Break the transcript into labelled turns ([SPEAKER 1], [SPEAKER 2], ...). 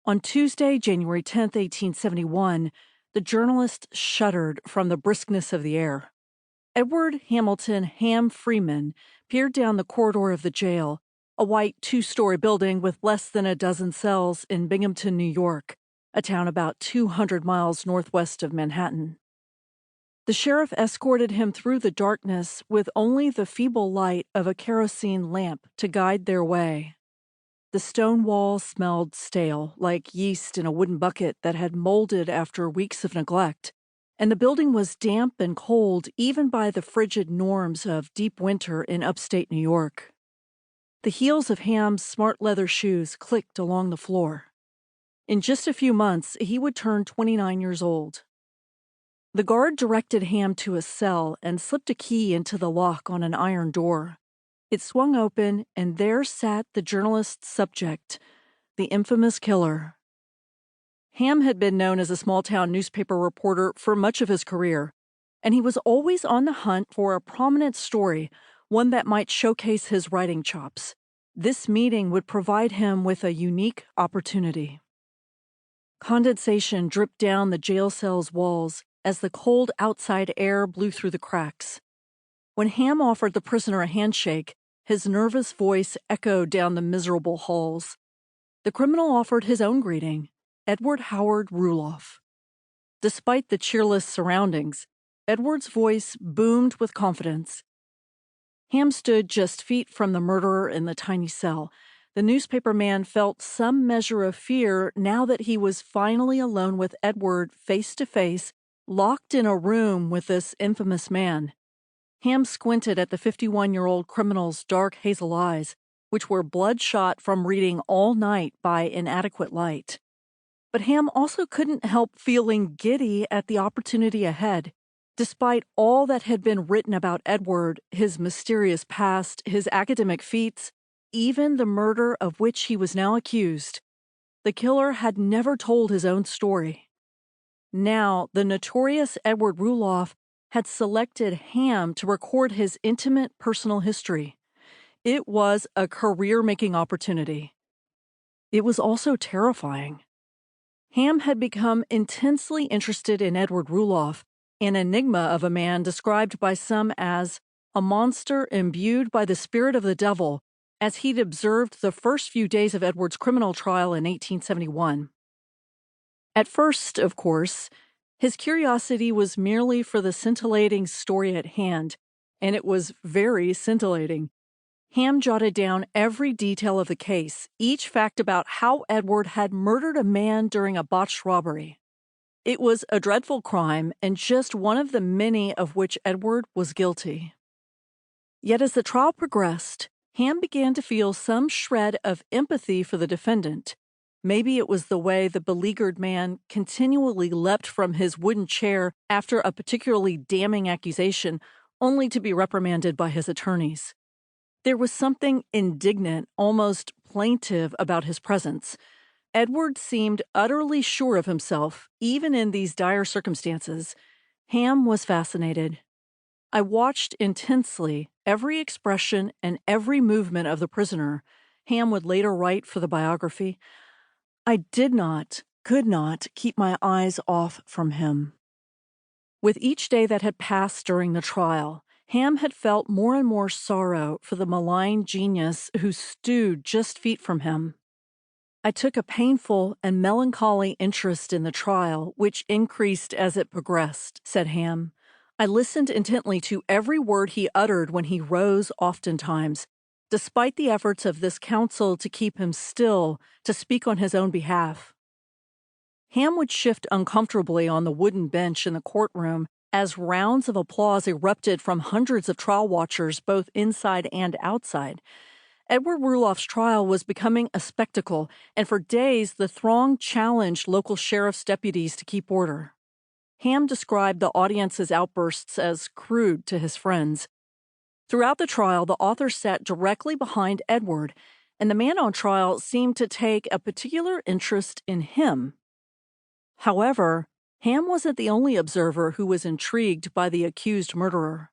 [SPEAKER 1] On Tuesday, January 10th, 1871, the journalist shuddered from the briskness of the air. Edward Hamilton Ham Freeman peered down the corridor of the jail, a white two-story building with less than a dozen cells in Binghamton, New York, a town about 200 miles northwest of Manhattan. The sheriff escorted him through the darkness with only the feeble light of a kerosene lamp to guide their way. The stone walls smelled stale, like yeast in a wooden bucket that had molded after weeks of neglect, and the building was damp and cold even by the frigid norms of deep winter in upstate New York. The heels of Ham's smart leather shoes clicked along the floor. In just a few months, he would turn 29 years old. The guard directed Ham to a cell and slipped a key into the lock on an iron door. It swung open, and there sat the journalist's subject, the infamous killer. Ham had been known as a small-town newspaper reporter for much of his career, and he was always on the hunt for a prominent story, one that might showcase his writing chops. This meeting would provide him with a unique opportunity. Condensation dripped down the jail cell's walls as the cold outside air blew through the cracks. When Ham offered the prisoner a handshake, his nervous voice echoed down the miserable halls. The criminal offered his own greeting, Edward Howard Rulloff. Despite the cheerless surroundings, Edward's voice boomed with confidence. Ham stood just feet from the murderer in the tiny cell. The newspaper man felt some measure of fear now that he was finally alone with Edward face to face, locked in a room with this infamous man. Ham squinted at the 51-year-old criminal's dark hazel eyes, which were bloodshot from reading all night by inadequate light. But Ham also couldn't help feeling giddy at the opportunity ahead. Despite all that had been written about Edward, his mysterious past, his academic feats, even the murder of which he was now accused, the killer had never told his own story. Now, the notorious Edward Rulloff had selected Ham to record his intimate personal history. It was a career-making opportunity. It was also terrifying. Ham had become intensely interested in Edward Rulloff, an enigma of a man described by some as a monster imbued by the spirit of the devil, as he'd observed the first few days of Edward's criminal trial in 1871. At first, of course, his curiosity was merely for the scintillating story at hand, and it was very scintillating. Ham jotted down every detail of the case, each fact about how Edward had murdered a man during a botched robbery. It was a dreadful crime, and just one of the many of which Edward was guilty. Yet as the trial progressed, Ham began to feel some shred of empathy for the defendant. Maybe it was the way the beleaguered man continually leapt from his wooden chair after a particularly damning accusation, only to be reprimanded by his attorneys. There was something indignant, almost plaintive about his presence. Edward seemed utterly sure of himself, even in these dire circumstances. Ham was fascinated. I watched intensely every expression and every movement of the prisoner, Ham would later write for the biography. I could not keep my eyes off from him. With each day that had passed during the trial, Ham had felt more and more sorrow for the malign genius who stewed just feet from him. I took a painful and melancholy interest in the trial, which increased as it progressed, said Ham. I listened intently to every word he uttered when he rose oftentimes, despite the efforts of this counsel to keep him still, to speak on his own behalf. Ham would shift uncomfortably on the wooden bench in the courtroom as rounds of applause erupted from hundreds of trial watchers both inside and outside. Edward Rulloff's trial was becoming a spectacle, and for days the throng challenged local sheriff's deputies to keep order. Ham described the audience's outbursts as crude to his friends. Throughout the trial, the author sat directly behind Edward, and the man on trial seemed to take a particular interest in him. However, Ham wasn't the only observer who was intrigued by the accused murderer.